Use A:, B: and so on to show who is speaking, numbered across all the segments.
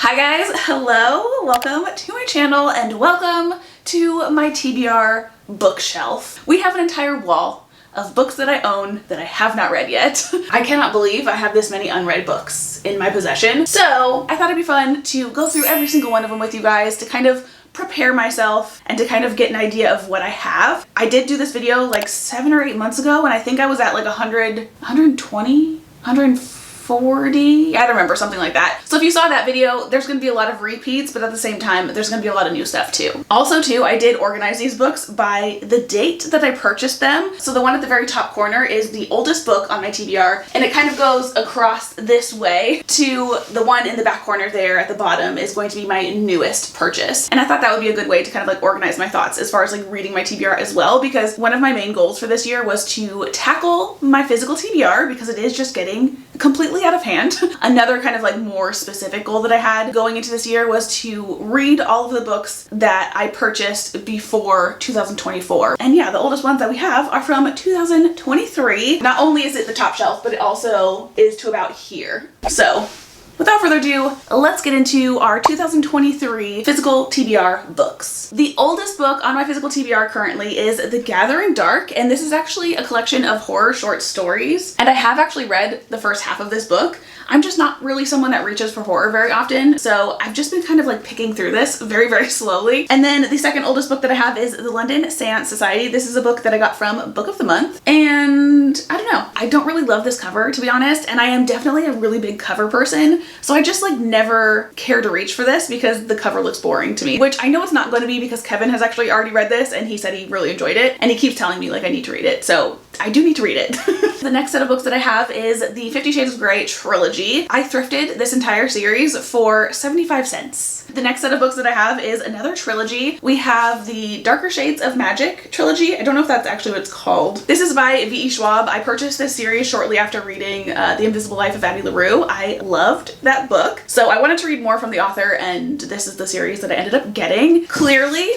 A: Hi guys, hello, welcome to my channel and welcome to my TBR bookshelf. We have an entire wall of books that I own that I have not read yet. I cannot believe I have this many unread books in my possession. So I thought it'd be fun to go through every single one of them with you guys to kind of prepare myself and to kind of get an idea of what I have. I did do this video like 7 or 8 months ago and I think I was at like 100, 120, 140, I don't remember, something like that. So if you saw that video, there's going to be a lot of repeats, but at the same time, there's going to be a lot of new stuff too. Also too, I did organize these books by the date that I purchased them. So the one at the very top corner is the oldest book on my TBR, and it kind of goes across this way to the one in the back corner there at the bottom is going to be my newest purchase. And I thought that would be a good way to kind of like organize my thoughts as far as like reading my TBR as well, because one of my main goals for this year was to tackle my physical TBR because it is just getting completely out of hand. Another kind of like more specific goal that I had going into this year was to read all of the books that I purchased before 2024. And yeah, the oldest ones that we have are from 2023. Not only is it the top shelf, but it also is to about here. So without further ado, let's get into our 2023 physical TBR books. The oldest book on my physical TBR currently is The Gathering Dark, and this is actually a collection of horror short stories. And I have actually read the first half of this book. I'm just not really someone that reaches for horror very often, so I've just been kind of like picking through this very, very slowly. And then the second oldest book that I have is The London Seance Society. This is a book that I got from Book of the Month, and I don't know, I don't really love this cover, to be honest, and I am definitely a really big cover person, so I just like never care to reach for this because the cover looks boring to me, which I know it's not going to be because Kevin has actually already read this and he said he really enjoyed it, and he keeps telling me like I need to read it, so I do need to read it. The next set of books that I have is the 50 Shades of Grey trilogy. I thrifted this entire series for 75 cents. The next set of books that I have is another trilogy. We have the Darker Shades of Magic trilogy. I don't know if that's actually what it's called. This is by V.E. Schwab. I purchased this series shortly after reading The Invisible Life of Addie LaRue. I loved that book, so I wanted to read more from the author, and this is the series that I ended up getting. Clearly,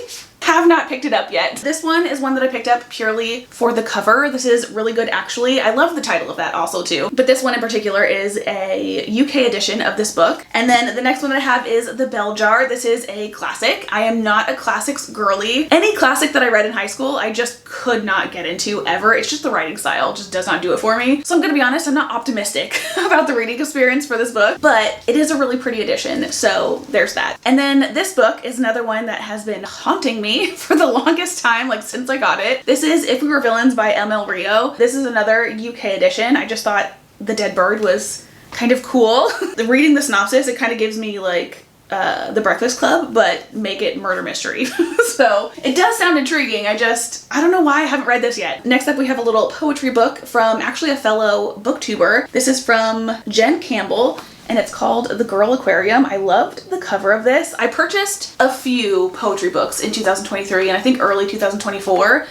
A: have not picked it up yet. This one is one that I picked up purely for the cover. This is really good actually. I love the title of that also too. But this one in particular is a UK edition of this book. And then the next one that I have is The Bell Jar. This is a classic. I am not a classics girly. Any classic that I read in high school, I just could not get into ever. It's just the writing style just does not do it for me. So I'm gonna be honest, I'm not optimistic about the reading experience for this book, but it is a really pretty edition. So there's that. And then this book is another one that has been haunting me for the longest time, like since I got it. This is If We Were Villains by M.L. Rio. This is another UK edition. I just thought the dead bird was kind of cool. Reading the synopsis, it kind of gives me like The Breakfast Club, but make it murder mystery. So it does sound intriguing. I don't know why I haven't read this yet. Next up, we have a little poetry book from actually a fellow booktuber. This is from Jen Campbell, and it's called The Girl Aquarium. I loved the cover of this. I purchased a few poetry books in 2023 and I think early 2024,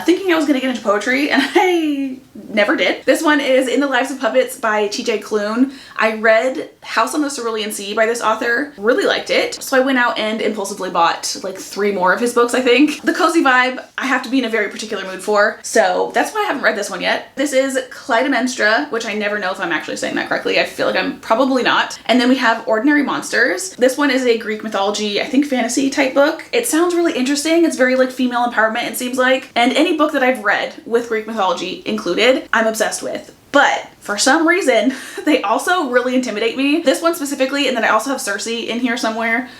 A: thinking I was gonna get into poetry, and I never did. This one is In the Lives of Puppets by T.J. Klune. I read House on the Cerulean Sea by this author, really liked it, so I went out and impulsively bought like 3 more of his books, I think. The cozy vibe, I have to be in a very particular mood for, so that's why I haven't read this one yet. This is Clytemnestra, which I never know if I'm actually saying that correctly. I feel like I'm probably not. And then we have Ordinary Monsters. This one is a Greek mythology, I think fantasy type book. It sounds really interesting. It's very like female empowerment, it seems like. And any book that I've read with Greek mythology included, I'm obsessed with. But for some reason, they also really intimidate me. This one specifically, and then I also have Circe in here somewhere.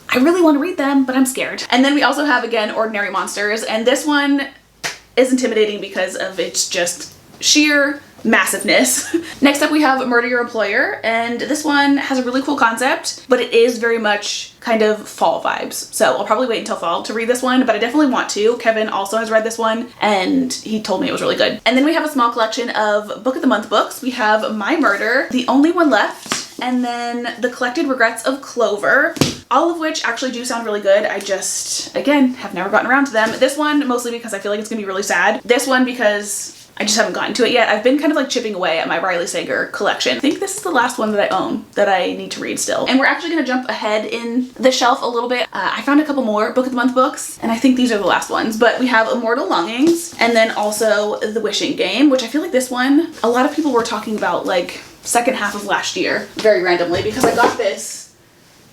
A: I really want to read them, but I'm scared. And then we also have, again, Ordinary Monsters, and this one is intimidating because of its just sheer massiveness. Next up we have Murder Your Employer, and this one has a really cool concept, but it is very much kind of fall vibes. So I'll probably wait until fall to read this one, but I definitely want to. Kevin also has read this one and he told me it was really good. And then we have a small collection of Book of the Month books. We have My Murder, The Only One Left, and then The Collected Regrets of Clover, all of which actually do sound really good. I just, again, have never gotten around to them. This one mostly because I feel like it's gonna be really sad. This one because I just haven't gotten to it yet. I've been kind of like chipping away at my Riley Sager collection. I think this is the last one that I own that I need to read still. And we're actually gonna jump ahead in the shelf a little bit. I found a couple more Book of the Month books, and I think these are the last ones, but we have Immortal Longings, and then also The Wishing Game, which I feel like this one, a lot of people were talking about like second half of last year, very randomly, because I got this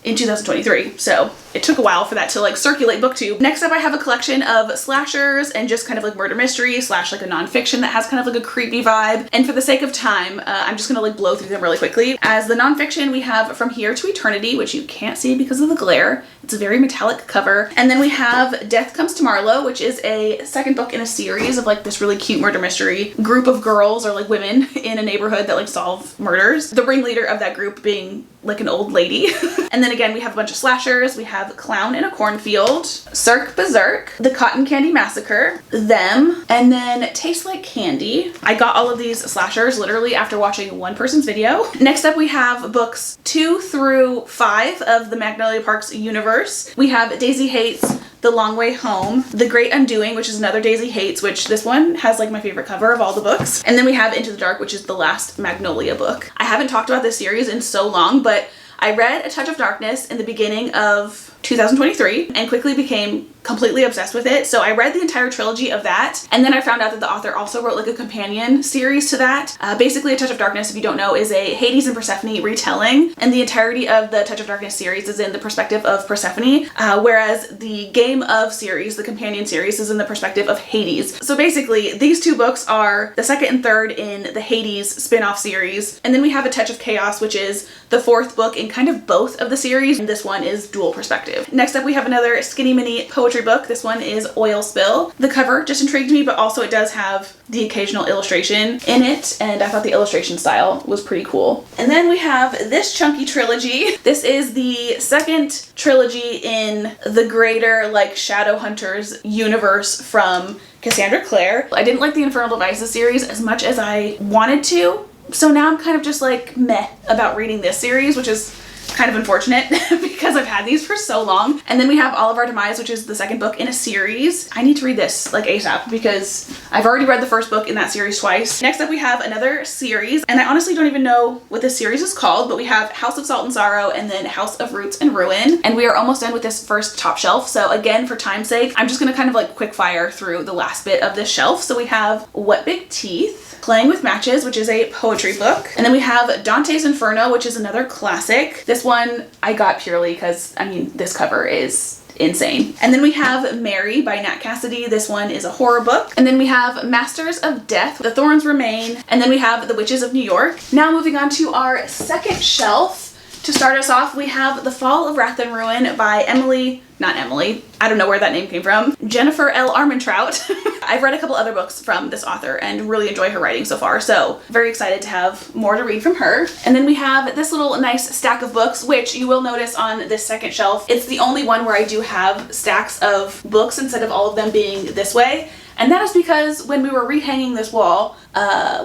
A: in 2023, so it took a while for that to like circulate booktube. Next up, I have a collection of slashers and just kind of like murder mystery slash like a nonfiction that has kind of like a creepy vibe. And for the sake of time, I'm just gonna like blow through them really quickly. As the nonfiction, we have From Here to Eternity, which you can't see because of the glare. It's a very metallic cover. And then we have Death Comes to Marlowe, which is a second book in a series of like this really cute murder mystery group of girls or like women in a neighborhood that like solve murders. The ringleader of that group being like an old lady. And then again, we have a bunch of slashers. We have Clown in a Cornfield, Cirque Berserk, The Cotton Candy Massacre, Them, and then Tastes Like Candy. I got all of these slashers literally after watching one person's video. Next up, we have books 2 through 5 of the Magnolia Parks universe. We have Daisy Hates, The Long Way Home, The Great Undoing, which is another Daisy Hates, which this one has like my favorite cover of all the books. And then we have Into the Dark, which is the last Magnolia book. I haven't talked about this series in so long, but I read A Touch of Darkness in the beginning of 2023 and quickly became completely obsessed with it. So I read the entire trilogy of that, and then I found out that the author also wrote like a companion series to that. Basically, A Touch of Darkness, if you don't know, is a Hades and Persephone retelling, and the entirety of the Touch of Darkness series is in the perspective of Persephone, whereas the Game of series, the companion series, is in the perspective of Hades. So basically, these two books are the second and third in the Hades spin-off series, and then we have A Touch of Chaos, which is the fourth book in kind of both of the series, and this one is dual perspective. Next up, we have another skinny mini poetry book. This one is Oil Spill. The cover just intrigued me, but also it does have the occasional illustration in it, and I thought the illustration style was pretty cool. And then we have this chunky trilogy. This is the second trilogy in the greater like Shadowhunters universe from Cassandra Clare. I didn't like the Infernal Devices series as much as I wanted to, so now I'm kind of just like meh about reading this series, which is kind of unfortunate because I've had these for so long. And then we have All of Our Demise, which is the second book in a series. I need to read this like ASAP because I've already read the first book in that series twice. Next up, we have another series, and I honestly don't even know what this series is called, but we have House of Salt and Sorrow and then House of Roots and Ruin. And we are almost done with this first top shelf. So again, for time's sake, I'm just gonna kind of like quick fire through the last bit of this shelf. So we have What Big Teeth, Playing with Matches, which is a poetry book. And then we have Dante's Inferno, which is another classic. This one I got purely because, I mean, this cover is insane. And then we have Mary by Nat Cassidy. This one is a horror book. And then we have Masters of Death, The Thorns Remain. And then we have The Witches of New York. Now moving on to our second shelf. To start us off, we have The Fall of Wrath and Ruin by I don't know where that name came from, Jennifer L. Armentrout. I've read a couple other books from this author and really enjoy her writing so far, so very excited to have more to read from her. And then we have this little nice stack of books, which you will notice on this second shelf. It's the only one where I do have stacks of books instead of all of them being this way. And that is because when we were rehanging this wall,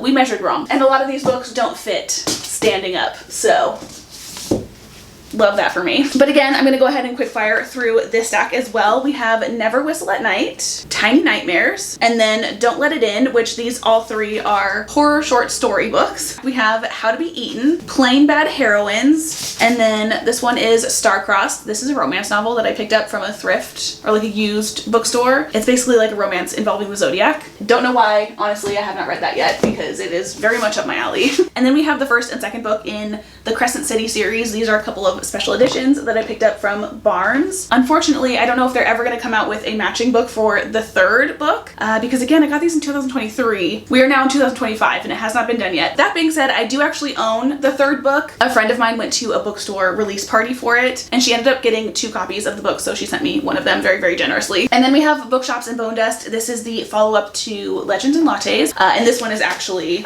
A: we measured wrong. And a lot of these books don't fit standing up, so love that for me. But again, I'm gonna go ahead and quick fire through this stack as well. We have Never Whistle at Night, Tiny Nightmares, and then Don't Let It In, which these all three are horror short story books. We have How to Be Eaten, Plain Bad Heroines, and then this one is Star-Crossed. This is a romance novel that I picked up from a thrift or like a used bookstore. It's basically like a romance involving the Zodiac. Don't know why, honestly, I have not read that yet because it is very much up my alley. And then we have the first and second book in the Crescent City series. These are a couple of special editions that I picked up from Barnes. Unfortunately, I don't know if they're ever going to come out with a matching book for the third book because again, I got these in 2023. We are now in 2025 and it has not been done yet. That being said, I do actually own the third book. A friend of mine went to a bookstore release party for it and she ended up getting 2 copies of the book, so she sent me one of them very, very generously. And then we have Bookshops and Bone Dust. This is the follow-up to Legends and Lattes, and this one is actually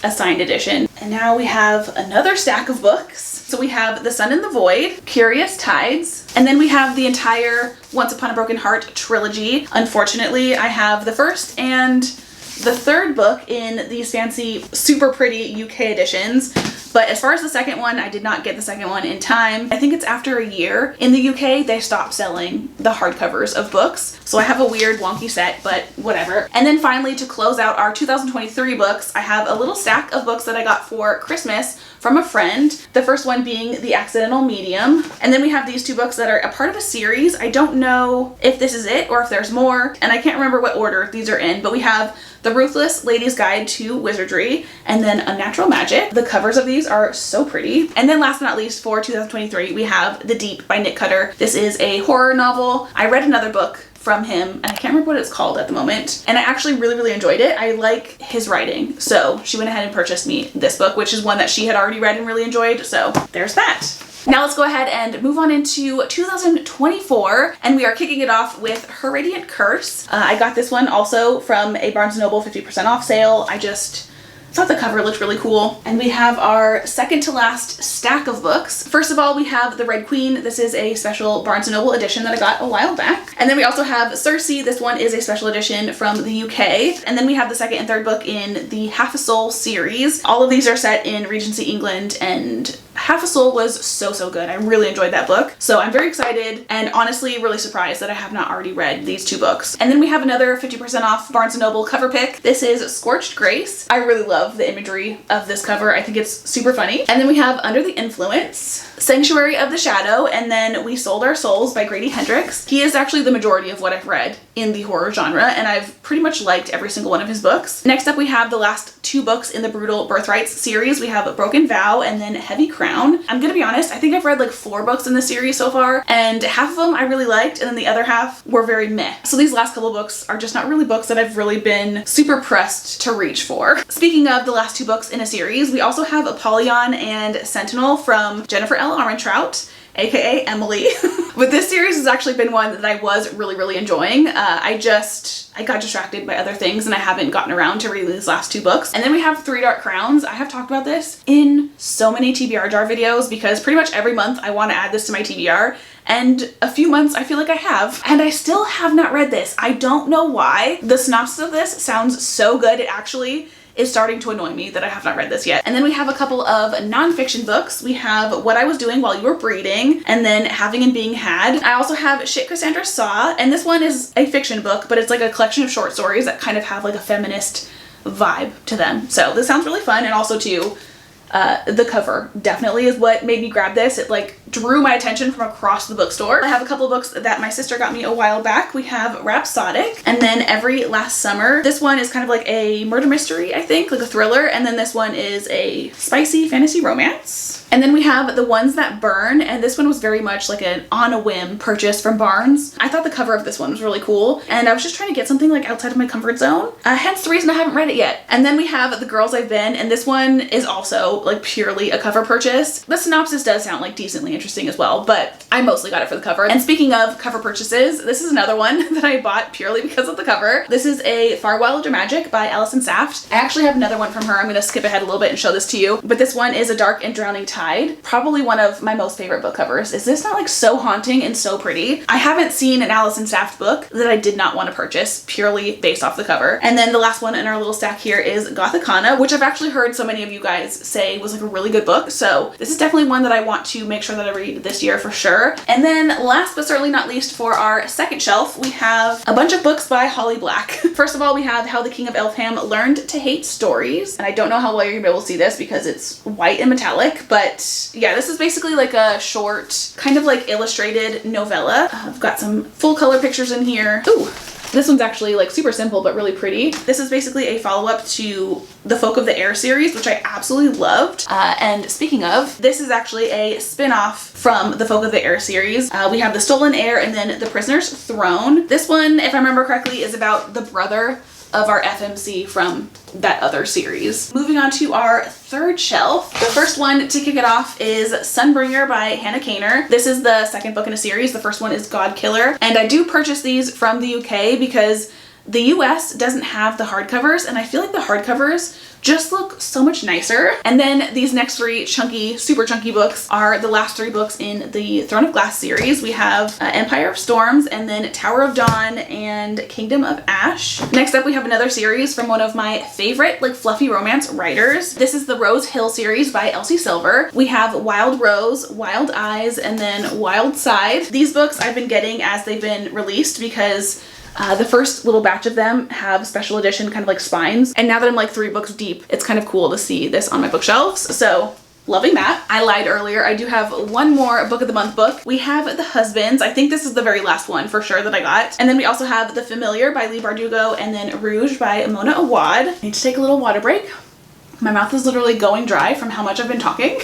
A: a signed edition. And now we have another stack of books. So we have The Sun and the Void, Curious Tides, and then we have the entire Once Upon a Broken Heart trilogy. Unfortunately, I have the first and the third book in these fancy, super pretty UK editions. But as far as the second one, I did not get the second one in time. I think it's after a year. In the UK, they stopped selling the hardcovers of books. So I have a weird wonky set, but whatever. And then finally, to close out our 2023 books, I have a little stack of books that I got for Christmas from a friend. The first one being The Accidental Medium. And then we have these 2 books that are a part of a series. I don't know if this is it or if there's more, and I can't remember what order these are in, but we have The The Ruthless Lady's Guide to Wizardry, and then Unnatural Magic. The covers of these are so pretty. And then last but not least, for 2023, we have The Deep by Nick Cutter. This is a horror novel. I read another book from him, and I can't remember what it's called at the moment, and I actually really enjoyed it. I like his writing, so she went ahead and purchased me this book, which is one that she had already read and really enjoyed, so there's that. Now let's go ahead and move on into 2024, and we are kicking it off with Her Radiant Curse. I got this one also from a Barnes & Noble 50% off sale. I just thought the cover looked really cool. And we have our second to last stack of books. First of all, we have The Red Queen. This is a special Barnes & Noble edition that I got a while back. And then we also have Circe. This one is a special edition from the UK. And then we have the second and third book in the Half a Soul series. All of these are set in Regency England, and Half a Soul was so good. I really enjoyed that book. So I'm very excited and honestly really surprised that I have not already read these two books. And then we have another 50% off Barnes & Noble cover pick. This is Scorched Grace. I really love the imagery of this cover. I think it's super funny. And then we have Under the Influence, Sanctuary of the Shadow, and then We Sold Our Souls by Grady Hendrix. He is actually the majority of what I've read in the horror genre, and I've pretty much liked every single one of his books. Next up, we have the last two books in the Brutal Birthrights series. We have Broken Vow and then Heavy Crown. I'm gonna be honest, I think I've read like 4 books in this series so far, and half of them I really liked, and then the other half were very meh. So these last couple books are just not really books that I've really been super pressed to reach for. Speaking of the last 2 books in a series, we also have Apollyon and Sentinel from Jennifer L. Armentrout, aka Emily. But this series has actually been one that I was really enjoying. I got distracted by other things and I haven't gotten around to reading these last 2 books. And then we have Three Dark Crowns. I have talked about this in so many TBR jar videos because pretty much every month I want to add this to my TBR, and a few months I feel like I have, and I still have not read this. I don't know why. The synopsis of this sounds so good. It actually is starting to annoy me that I have not read this yet. And then we have a couple of nonfiction books. We have What I Was Doing While You Were Breeding, and then Having and Being Had. I also have Shit Cassandra Saw, and this one is a fiction book, but it's like a collection of short stories that kind of have like a feminist vibe to them. So this sounds really fun, and also too, the cover definitely is what made me grab this. It like drew my attention from across the bookstore. I have a couple of books that my sister got me a while back. We have Rhapsodic, and then Every Last Summer. This one is kind of like a murder mystery, I think, like a thriller, and then this one is a spicy fantasy romance. And then we have The Ones That Burn, and this one was very much like an on a whim purchase from Barnes. I thought the cover of this one was really cool, and I was just trying to get something like outside of my comfort zone, hence the reason I haven't read it yet. And then we have The Girls I've Been, and this one is also like purely a cover purchase. The synopsis does sound like decently interesting as well, but I mostly got it for the cover. And speaking of cover purchases, this is another one that I bought purely because of the cover. This is a Far Wilder Magic by Alison Saft. I actually have another one from her. I'm gonna skip ahead a little bit and show this to you, but this one is A Dark and Drowning Tide. Probably one of my most favorite book covers. Is this not like so haunting and so pretty? I haven't seen an Alison Saft book that I did not want to purchase purely based off the cover. And then the last one in our little stack here is Gothicana, which I've actually heard so many of you guys say was like a really good book. So this is definitely one that I want to make sure that I read this year for sure. And then last but certainly not least, for our second shelf, we have a bunch of books by Holly Black. First of all, we have How the King of Elfham Learned to Hate Stories. And I don't know how well you're gonna be able to see this because it's white and metallic, but yeah, this is basically like a short, kind of like illustrated novella. I've got some full color pictures in here. Ooh. This one's actually like super simple but really pretty. This is basically a follow-up to the Folk of the Air series, which I absolutely loved. And speaking of, this is actually a spin-off from the Folk of the Air series. We have The Stolen Heir and then The Prisoner's Throne. This one, if I remember correctly, is about the brother of our FMC from that other series. Moving on to our third shelf. The first one to kick it off is Sunbringer by Hannah Kaner. This is the second book in a series. The first one is God Killer. And I do purchase these from the UK because the US doesn't have the hardcovers, and I feel like the hardcovers just look so much nicer. And then these next 3 chunky, super chunky books are the last 3 books in the Throne of Glass series. We have Empire of Storms, and then Tower of Dawn, and Kingdom of Ash. Next up, we have another series from one of my favorite like fluffy romance writers. This is the Rose Hill series by Elsie Silver. We have Wild Rose, Wild Eyes, and then Wild Side. These books I've been getting as they've been released because the first little batch of them have special edition kind of like spines, and now that I'm like 3 books deep, it's kind of cool to see this on my bookshelves. So loving that. I lied earlier. I do have one more book of the month book. We have The Husbands. I think this is the very last one for sure that I got. And then we also have The Familiar by Leigh Bardugo and then Rouge by Mona Awad. I need to take a little water break. My mouth is literally going dry from how much I've been talking.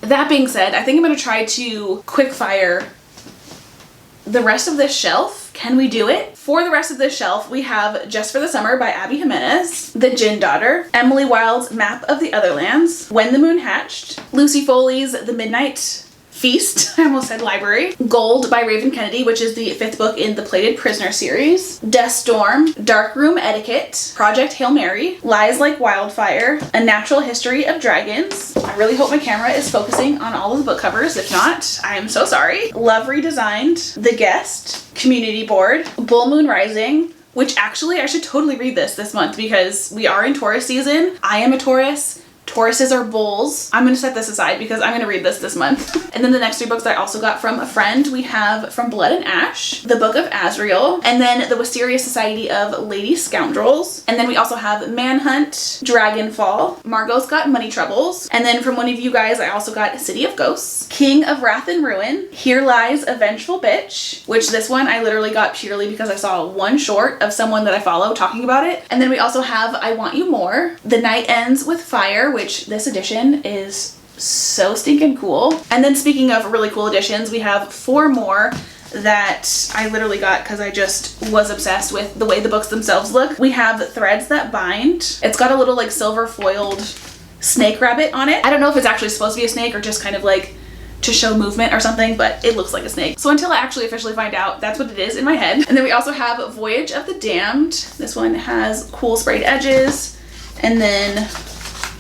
A: That being said, I think I'm going to try to quick fire the rest of this shelf. Can we do it? For the rest of this shelf, we have Just for the Summer by Abby Jimenez, The Gin Daughter, Emily Wilde's Map of the Otherlands, When the Moon Hatched, Lucy Foley's The Midnight Feast, I almost said library, Gold by Raven Kennedy, which is the 5th book in the Plated Prisoner series, Death Storm, Darkroom Etiquette, Project Hail Mary, Lies Like Wildfire, A Natural History of Dragons. I really hope my camera is focusing on all of the book covers. If not, I am so sorry. Love Redesigned, The Guest, Community Board, Bull Moon Rising, which actually I should totally read this month because we are in Taurus season. I am a Taurus. Tauruses are bulls. I'm going to set this aside because I'm going to read this month. And then the next 3 books I also got from a friend. We have From Blood and Ash, The Book of Azrael, and then The Wisteria Society of Lady Scoundrels. And then we also have Manhunt, Dragonfall, Margot's Got Money Troubles. And then from one of you guys, I also got City of Ghosts, King of Wrath and Ruin, Here Lies a Vengeful Bitch, which this one I literally got purely because I saw one short of someone that I follow talking about it. And then we also have I Want You More, The Night Ends with Fire, which this edition is so stinking cool. And then speaking of really cool editions, we have 4 more that I literally got because I just was obsessed with the way the books themselves look. We have Threads That Bind. It's got a little like silver foiled snake rabbit on it. I don't know if it's actually supposed to be a snake or just kind of like to show movement or something, but it looks like a snake. So until I actually officially find out, that's what it is in my head. And then we also have Voyage of the Damned. This one has cool sprayed edges and then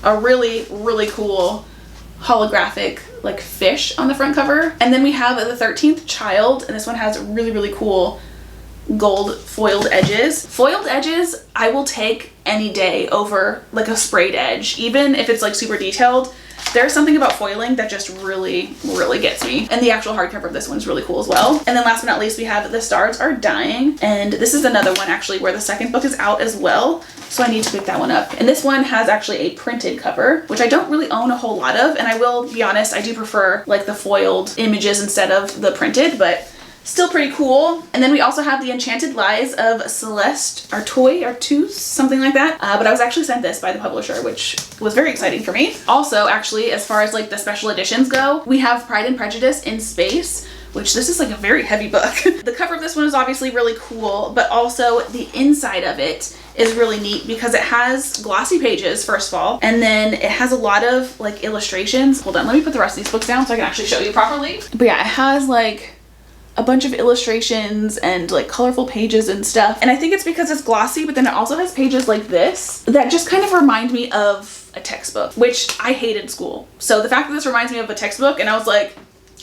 A: a really, really cool holographic like fish on the front cover. And then we have The 13th Child, and this one has really, really cool gold foiled edges. Foiled edges I will take any day over like a sprayed edge, even if it's like super detailed. There's something about foiling that just really, really gets me. And the actual hardcover of this one is really cool as well. And then last but not least, we have The Stars Are Dying. And this is another one actually where the 2nd book is out as well. So I need to pick that one up. And this one has actually a printed cover, which I don't really own a whole lot of. And I will be honest, I do prefer like the foiled images instead of the printed, but still pretty cool. And then we also have The Enchanted Lies of Celeste Artois, something like that. But I was actually sent this by the publisher, which was very exciting for me. Also, actually, as far as like the special editions go, we have Pride and Prejudice in Space, which this is like a very heavy book. The cover of this one is obviously really cool, but also the inside of it is really neat because it has glossy pages, first of all, and then it has a lot of like illustrations. Hold on, let me put the rest of these books down so I can actually show you properly. But yeah, it has like a bunch of illustrations and like colorful pages and stuff. And I think it's because it's glossy, but then it also has pages like this that just kind of remind me of a textbook, which I hated in school. So the fact that this reminds me of a textbook and I was like,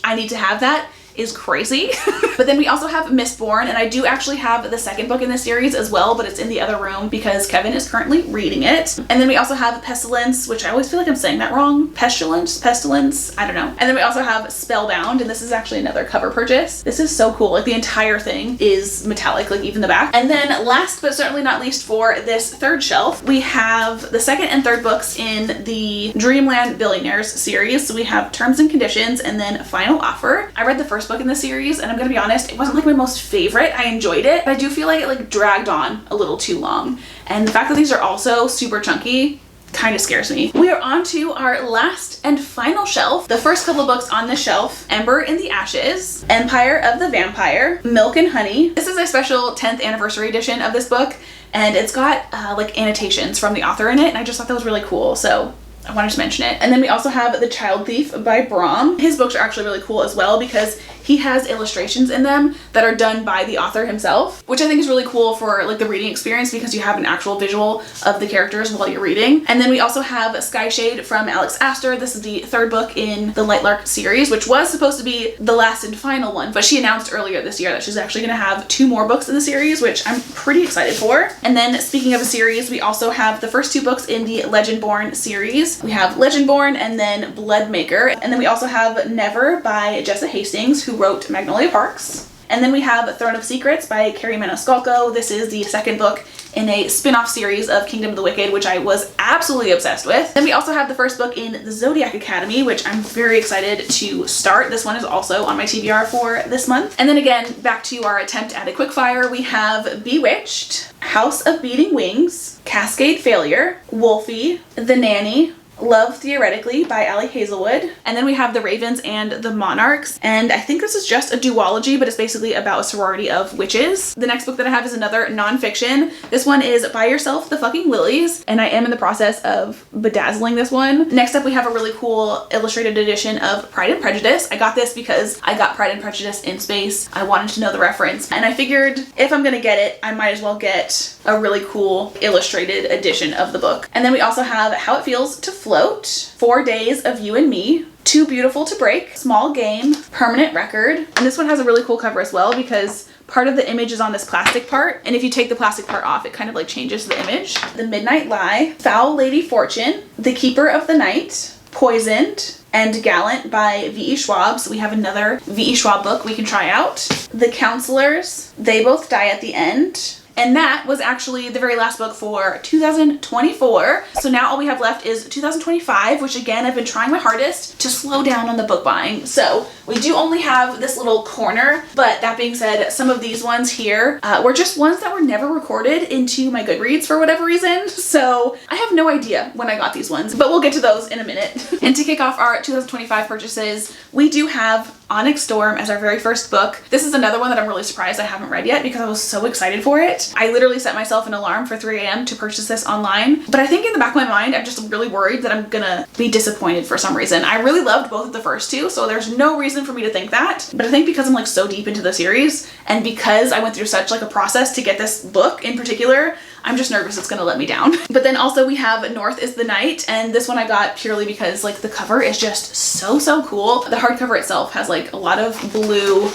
A: I need to have that, is crazy. But then we also have Mistborn, and I do actually have the 2nd book in this series as well, but it's in the other room because Kevin is currently reading it. And then we also have Pestilence, which I always feel like I'm saying that wrong. Pestilence, I don't know. And then we also have Spellbound, and this is actually another cover purchase. This is so cool. Like the entire thing is metallic, like even the back. And then last but certainly not least for this 3rd shelf, we have the 2nd and 3rd books in the Dreamland Billionaires series. So we have Terms and Conditions and then Final Offer. I read the first book in the series, and I'm gonna be honest, it wasn't like my most favorite. I enjoyed it, but I do feel like it like dragged on a little too long. And the fact that these are also super chunky kind of scares me. We are on to our last and final shelf. The first couple of books on this shelf: Ember in the Ashes, Empire of the Vampire, Milk and Honey. This is a special 10th anniversary edition of this book, and it's got like annotations from the author in it, and I just thought that was really cool, so I wanted to mention it. And then we also have The Child Thief by Brahm. His books are actually really cool as well because he has illustrations in them that are done by the author himself, which I think is really cool for like the reading experience because you have an actual visual of the characters while you're reading. And then we also have Skyshade from Alex Astor. This is the 3rd book in the Lightlark series, which was supposed to be the last and final one, but she announced earlier this year that she's actually going to have 2 more books in the series, which I'm pretty excited for. And then speaking of a series, we also have the first 2 books in the Legendborn series. We have Legendborn and then Bloodmaker. And then we also have Never by Jessa Hastings, who wrote Magnolia Parks. And then we have Throne of Secrets by Carrie Maniscalco. This is the 2nd book in a spin-off series of Kingdom of the Wicked, which I was absolutely obsessed with. Then we also have the first book in the Zodiac Academy, which I'm very excited to start. This one is also on my TBR for this month. And then again, back to our attempt at a quickfire, we have Bewitched, House of Beating Wings, Cascade Failure, Wolfie, The Nanny, Love Theoretically by Allie Hazelwood. And then we have The Ravens and the Monarchs. And I think this is just a duology, but it's basically about a sorority of witches. The next book that I have is another nonfiction. This one is Buy Yourself the Fucking Lilies, and I am in the process of bedazzling this one. Next up, we have a really cool illustrated edition of Pride and Prejudice. I got this because I got Pride and Prejudice in space. I wanted to know the reference, and I figured if I'm gonna get it, I might as well get a really cool illustrated edition of the book. And then we also have How It Feels to Float, 4 Days of You and Me, Too Beautiful to Break, Small Game, Permanent Record. And this one has a really cool cover as well because part of the image is on this plastic part, and if you take the plastic part off, it kind of like changes the image. The Midnight Lie, Foul Lady Fortune, The Keeper of the Night, Poisoned, and Gallant by V.E. Schwab. So we have another V.E. Schwab book we can try out. The Counselors, They Both Die at the End. And that was actually the very last book for 2024. So now all we have left is 2025, which again, I've been trying my hardest to slow down on the book buying. So we do only have this little corner, but that being said, some of these ones here were just ones that were never recorded into my Goodreads for whatever reason. So I have no idea when I got these ones, but we'll get to those in a minute. And to kick off our 2025 purchases, we do have Onyx Storm as our very first book. This is another one that I'm really surprised I haven't read yet because I was so excited for it. I literally set myself an alarm for 3 a.m. to purchase this online, but I think in the back of my mind, I'm just really worried that I'm gonna be disappointed for some reason. I really loved both of the first two, so there's no reason for me to think that. But I think because I'm like so deep into the series and because I went through such like a process to get this book in particular, I'm just nervous it's gonna let me down. But then also we have North is the Night, and this one I got purely because like the cover is just so cool. The hardcover itself has like a lot of blue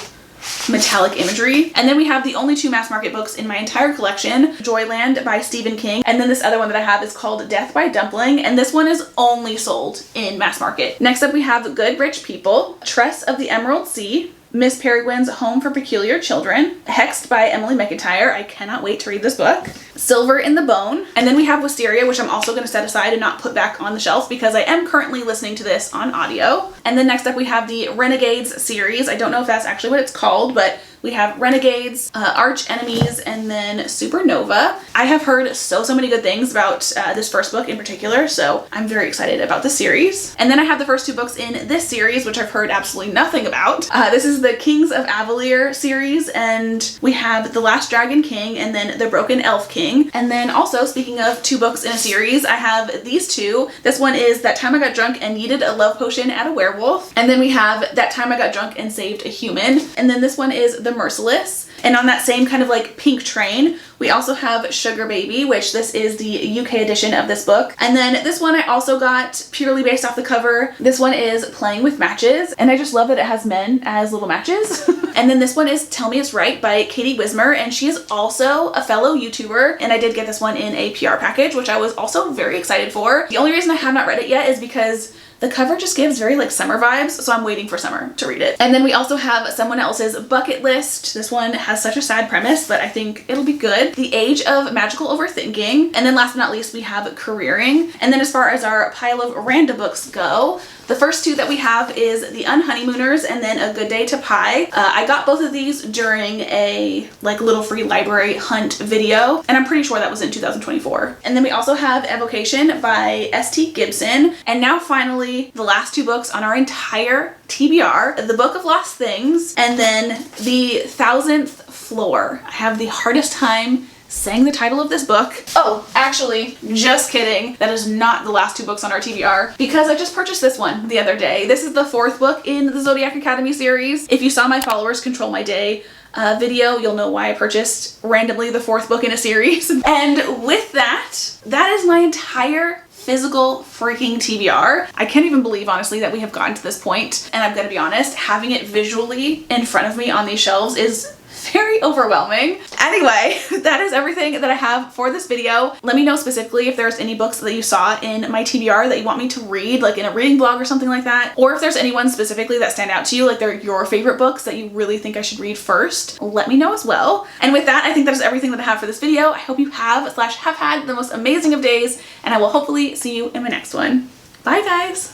A: metallic imagery. And then we have the only 2 mass market books in my entire collection, Joyland by Stephen King, and then this other one that I have is called Death by Dumpling, and this one is only sold in mass market. Next up we have Good Rich People, Tress of the Emerald Sea, Miss Peregrine's Home for Peculiar Children, Hexed by Emily McIntyre. I cannot wait to read this book. Silver in the Bone. And then we have Wisteria, which I'm also going to set aside and not put back on the shelf because I am currently listening to this on audio. And then next up we have the Renegades series. I don't know if that's actually what it's called, but we have Renegades, Arch Enemies, and then Supernova. I have heard so many good things about this first book in particular, so I'm very excited about this series. And then I have the first 2 books in this series, which I've heard absolutely nothing about. This is the Kings of Avalier series, and we have The Last Dragon King and then The Broken Elf King. And then also, speaking of 2 books in a series, I have these 2. This one is That Time I Got Drunk and Needed a Love Potion at a Werewolf. And then we have That Time I Got Drunk and Saved a Human. And then this one is The Merciless. And on that same kind of like pink train, we also have Sugar Baby, which this is the UK edition of this book. And then this one I also got purely based off the cover. This one is Playing with Matches, and I just love that it has men as little matches. And then this one is Tell Me It's Right by Katie Wismer, and she is also a fellow YouTuber, and I did get this one in a PR package, which I was also very excited for. The only reason I have not read it yet is because the cover just gives very like summer vibes, so I'm waiting for summer to read it. And then we also have Someone Else's Bucket List. This one has such a sad premise, but I think it'll be good. The Age of Magical Overthinking. And then last but not least, we have Careering. And then as far as our pile of random books go, the first 2 that we have is The Unhoneymooners and then A Good Day to Pie. I got both of these during a like little free library hunt video, and I'm pretty sure that was in 2024. And then we also have Evocation by S.T. Gibson. And now finally, the last 2 books on our entire TBR, The Book of Lost Things and then The 1000th Floor. I have the hardest time saying the title of this book. Oh, actually, just kidding. That is not the last 2 books on our TBR because I just purchased this one the other day. This is the 4th book in the Zodiac Academy series. If you saw my Followers Control My Day video, you'll know why I purchased randomly the 4th book in a series. And with that, that is my entire physical freaking TBR. I can't even believe, honestly, that we have gotten to this point. And I'm gonna be honest, having it visually in front of me on these shelves is very overwhelming. Anyway, that is everything that I have for this video. Let me know specifically if there's any books that you saw in my TBR that you want me to read, like in a reading blog or something like that. Or if there's anyone specifically that stand out to you, like they're your favorite books that you really think I should read first, let me know as well. And with that, I think that is everything that I have for this video. I hope you have had the most amazing of days, and I will hopefully see you in my next one. Bye guys!